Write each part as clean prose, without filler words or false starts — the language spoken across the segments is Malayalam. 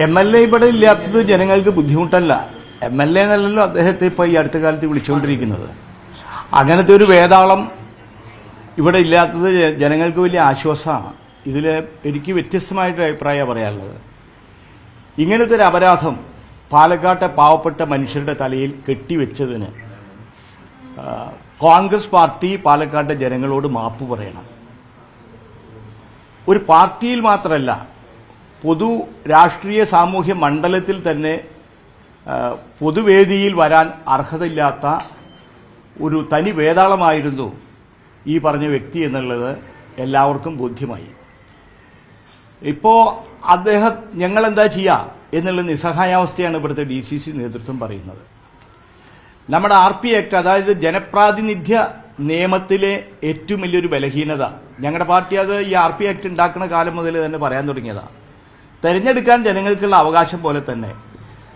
MLA ഇവിടെ ഇല്ലാത്തത് ജനങ്ങൾക്ക് ബുദ്ധിമുട്ടല്ല. MLA എന്നല്ലല്ലോ അദ്ദേഹത്തെ ഇപ്പോൾ ഈ അടുത്ത കാലത്ത് വിളിച്ചുകൊണ്ടിരിക്കുന്നത്. അങ്ങനത്തെ ഒരു വേതാളം ഇവിടെ ഇല്ലാത്തത് ജനങ്ങൾക്ക് വലിയ ആശ്വാസമാണ്. ഇതിൽ എനിക്ക് വ്യത്യസ്തമായിട്ടൊരു അഭിപ്രായം പറയാനുള്ളത്, ഇങ്ങനത്തെ ഒരു അപരാധം പാലക്കാട്ടെ പാവപ്പെട്ട മനുഷ്യരുടെ തലയിൽ കെട്ടിവെച്ചതിന് കോൺഗ്രസ് പാർട്ടി പാലക്കാട്ടെ ജനങ്ങളോട് മാപ്പ് പറയണം. ഒരു പാർട്ടിയിൽ മാത്രമല്ല, പൊതു രാഷ്ട്രീയ സാമൂഹ്യ മണ്ഡലത്തിൽ തന്നെ പൊതുവേദിയിൽ വരാൻ അർഹതയില്ലാത്ത ഒരു തനി വേതാളമായിരുന്നു ഈ പറഞ്ഞ വ്യക്തി എന്നുള്ളത് എല്ലാവർക്കും ബോധ്യമായി. ഇപ്പോൾ അദ്ദേഹം ഞങ്ങളെന്താ ചെയ്യുക എന്നുള്ള നിസ്സഹായാവസ്ഥയാണ് ഇവിടുത്തെ DCC നേതൃത്വം പറയുന്നത്. നമ്മുടെ RP ആക്ട്, അതായത് ജനപ്രാതിനിധ്യ നിയമത്തിലെ ഏറ്റവും വലിയൊരു ബലഹീനത, ഞങ്ങളുടെ പാർട്ടി അത് ഈ RP ആക്ട് ഉണ്ടാക്കുന്ന കാലം മുതൽ തന്നെ പറയാൻ തുടങ്ങിയതാണ്. തെരഞ്ഞെടുക്കാൻ ജനങ്ങൾക്കുള്ള അവകാശം പോലെ തന്നെ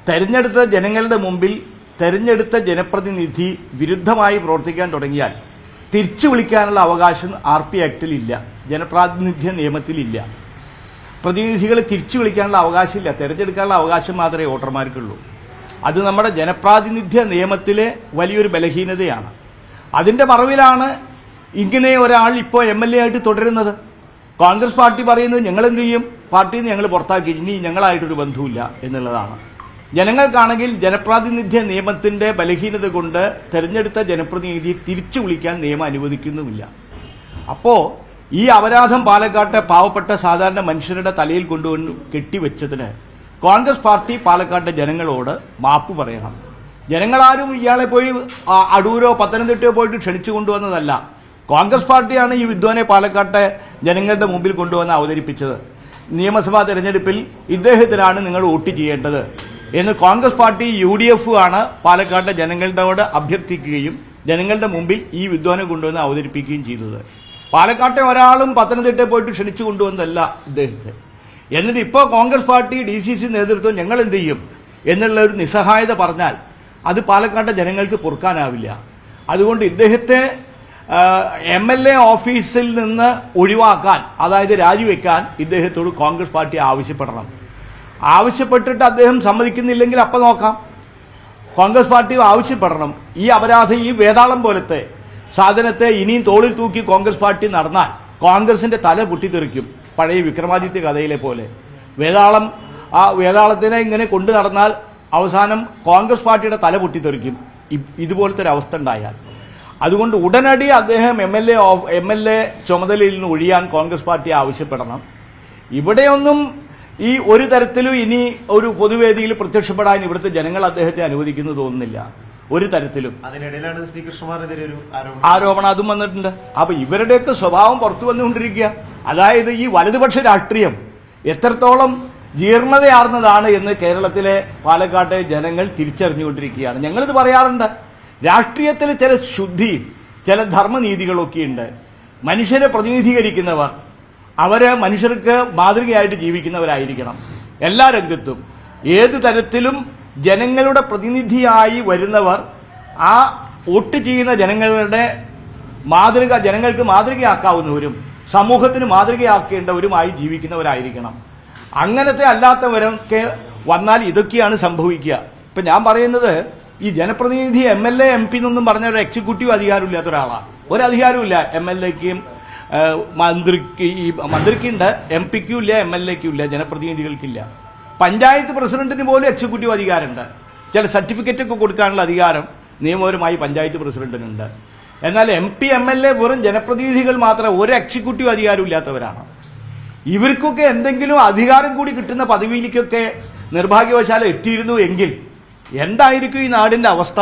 തെരഞ്ഞെടുത്ത ജനങ്ങളുടെ മുമ്പിൽ തെരഞ്ഞെടുത്ത ജനപ്രതിനിധി വിരുദ്ധമായി പ്രവർത്തിക്കാൻ തുടങ്ങിയാൽ തിരിച്ചു വിളിക്കാനുള്ള അവകാശം RP ആക്ടിലില്ല, ജനപ്രാതിനിധ്യ നിയമത്തിലില്ല. പ്രതിനിധികളെ തിരിച്ചു വിളിക്കാനുള്ള അവകാശമില്ല, തെരഞ്ഞെടുക്കാനുള്ള അവകാശം മാത്രമേ വോട്ടർമാർക്കുള്ളൂ. അത് നമ്മുടെ ജനപ്രാതിനിധ്യ നിയമത്തിലെ വലിയൊരു ബലഹീനതയാണ്. അതിന്റെ മറവിലാണ് ഇങ്ങനെ ഒരാൾ ഇപ്പോൾ MLA ആയിട്ട് തുടരുന്നത്. കോൺഗ്രസ് പാർട്ടി പറയുന്നത് ഞങ്ങളെന്ത് ചെയ്യും, പാർട്ടിയിൽ നിന്ന് ഞങ്ങൾ പുറത്താക്കി, ഇനി ഞങ്ങളായിട്ടൊരു ബന്ധവുമില്ല എന്നുള്ളതാണ്. ജനങ്ങൾക്കാണെങ്കിൽ ജനപ്രാതിനിധ്യ നിയമത്തിന്റെ ബലഹീനത കൊണ്ട് തെരഞ്ഞെടുത്ത ജനപ്രതിനിധിയെ തിരിച്ചു വിളിക്കാൻ നിയമം അനുവദിക്കുന്നുമില്ല. അപ്പോ ഈ അപരാധം പാലക്കാട്ടെ പാവപ്പെട്ട സാധാരണ മനുഷ്യരുടെ തലയിൽ കൊണ്ടുവന്ന് കെട്ടിവെച്ചതിന് കോൺഗ്രസ് പാർട്ടി പാലക്കാട്ടെ ജനങ്ങളോട് മാപ്പ് പറയണം. ജനങ്ങളാരും ഇയാളെ പോയി അടൂരോ പത്തനംതിട്ടയോ പോയിട്ട് ക്ഷണിച്ചു കൊണ്ടുവന്നതല്ല. കോൺഗ്രസ് പാർട്ടിയാണ് ഈ വിദ്വാനെ പാലക്കാട്ടെ ജനങ്ങളുടെ മുമ്പിൽ കൊണ്ടുവന്ന് അവതരിപ്പിച്ചത്. നിയമസഭാ തെരഞ്ഞെടുപ്പിൽ ഇദ്ദേഹത്തിനാണ് നിങ്ങൾ വോട്ട് ചെയ്യേണ്ടത് എന്ന് കോൺഗ്രസ് പാർട്ടി UDF ആണ് പാലക്കാട്ടെ ജനങ്ങളോട് അഭ്യർത്ഥിക്കുകയും ജനങ്ങളുടെ മുമ്പിൽ ഈ വിദ്വാനെ കൊണ്ടുവന്ന് അവതരിപ്പിക്കുകയും ചെയ്തത്. പാലക്കാട്ടെ ഒരാളും പത്തനംതിട്ടയിൽ പോയിട്ട് ക്ഷണിച്ചു കൊണ്ടുവന്നതല്ല ഇദ്ദേഹത്തെ. എന്നിട്ട് ഇപ്പോൾ കോൺഗ്രസ് പാർട്ടി DCC നേതൃത്വം ഞങ്ങൾ എന്ത് ചെയ്യും എന്നുള്ള ഒരു നിസ്സഹായത പറഞ്ഞാൽ അത് പാലക്കാട്ടെ ജനങ്ങൾക്ക് പൊറുക്കാനാവില്ല. അതുകൊണ്ട് ഇദ്ദേഹത്തെ MLA ഓഫീസിൽ നിന്ന് ഒഴിവാക്കാൻ, അതായത് രാജിവെക്കാൻ ഇദ്ദേഹത്തോട് കോൺഗ്രസ് പാർട്ടി ആവശ്യപ്പെടണം. ആവശ്യപ്പെട്ടിട്ട് അദ്ദേഹം സമ്മതിക്കുന്നില്ലെങ്കിൽ അപ്പം നോക്കാം. കോൺഗ്രസ് പാർട്ടി ആവശ്യപ്പെടണം. ഈ അപരാധം, ഈ വേതാളം പോലത്തെ സാധനത്തെ ഇനിയും തോളിൽ തൂക്കി കോൺഗ്രസ് പാർട്ടി നടന്നാൽ കോൺഗ്രസിന്റെ തല പൊട്ടിത്തെറിക്കും. പഴയ വിക്രമാദിത്യ കഥയിലെ പോലെ വേതാളം, ആ വേതാളത്തിനെ ഇങ്ങനെ കൊണ്ടു നടന്നാൽ അവസാനം കോൺഗ്രസ് പാർട്ടിയുടെ തല പൊട്ടിത്തെറിക്കും ഇതുപോലത്തെ ഒരു അവസ്ഥ ഉണ്ടായാൽ. അതുകൊണ്ട് ഉടനടി അദ്ദേഹം MLA ചുമതലയിൽ നിന്ന് ഒഴിയാൻ കോൺഗ്രസ് പാർട്ടി ആവശ്യപ്പെടണം. ഇവിടെയൊന്നും ഈ ഒരു തരത്തിലും ഇനി ഒരു പൊതുവേദിയിൽ പ്രത്യക്ഷപ്പെടാൻ ഇവിടുത്തെ ജനങ്ങൾ അദ്ദേഹത്തെ അനുവദിക്കുന്നു തോന്നുന്നില്ല, ഒരു തരത്തിലും. അതിനിടയിലാണ് സി കൃഷ്ണകുമാറിനെതിരെ ഒരു ആരോപണം അതും വന്നിട്ടുണ്ട്. അപ്പൊ ഇവരുടെയൊക്കെ സ്വഭാവം പുറത്തു വന്നുകൊണ്ടിരിക്കുക. അതായത് ഈ വലതുപക്ഷ രാഷ്ട്രീയം എത്രത്തോളം ജീർണതയാർന്നതാണ് എന്ന് കേരളത്തിലെ പാലക്കാട്ടെ ജനങ്ങൾ തിരിച്ചറിഞ്ഞുകൊണ്ടിരിക്കുകയാണ്. ഞങ്ങളിത് പറയാറുണ്ട്, രാഷ്ട്രീയത്തിൽ ചില ശുദ്ധിയും ചില ധർമ്മനീതികളൊക്കെയുണ്ട്. മനുഷ്യരെ പ്രതിനിധീകരിക്കുന്നവർ അവര് മനുഷ്യർക്ക് മാതൃകയായിട്ട് ജീവിക്കുന്നവരായിരിക്കണം. എല്ലാ രംഗത്തും ഏത് തരത്തിലും ജനങ്ങളുടെ പ്രതിനിധിയായി വരുന്നവർ ആ വോട്ട് ചെയ്യുന്ന ജനങ്ങളുടെ മാതൃക, ജനങ്ങൾക്ക് മാതൃകയാക്കാവുന്നവരും സമൂഹത്തിന് മാതൃകയാക്കേണ്ടവരുമായി ജീവിക്കുന്നവരായിരിക്കണം. അങ്ങനത്തെ അല്ലാത്തവരൊക്കെ വന്നാൽ ഇതൊക്കെയാണ് സംഭവിക്കുക. ഇപ്പൊ ഞാൻ പറയുന്നത്, ഈ ജനപ്രതിനിധി MLA MP എന്നൊന്നും പറഞ്ഞ ഒരു എക്സിക്യൂട്ടീവ് അധികാരമില്ലാത്ത ഒരാളാണ്. ഒരധികാരമില്ല MLAക്കും മന്ത്രിക്കുണ്ട്, MP-ക്കും ഇല്ല, MLAക്കും ഇല്ല, ജനപ്രതിനിധികൾക്കില്ല. പഞ്ചായത്ത് പ്രസിഡന്റിന് പോലും എക്സിക്യൂട്ടീവ് അധികാരമുണ്ട്. ചില സർട്ടിഫിക്കറ്റ് ഒക്കെ കൊടുക്കാനുള്ള അധികാരം നിയമപരമായി പഞ്ചായത്ത് പ്രസിഡന്റിനുണ്ട്. എന്നാൽ MP MLA വെറും ജനപ്രതിനിധികൾ മാത്രം, ഒരു എക്സിക്യൂട്ടീവ് അധികാരം ഇല്ലാത്തവരാണ്. ഇവർക്കൊക്കെ എന്തെങ്കിലും അധികാരം കൂടി കിട്ടുന്ന പദവിയിലേക്കൊക്കെ നിർഭാഗ്യവശാൽ എത്തിയിരുന്നു എങ്കിൽ എന്തായിരിക്കും ഈ നാടിന്റെ അവസ്ഥ?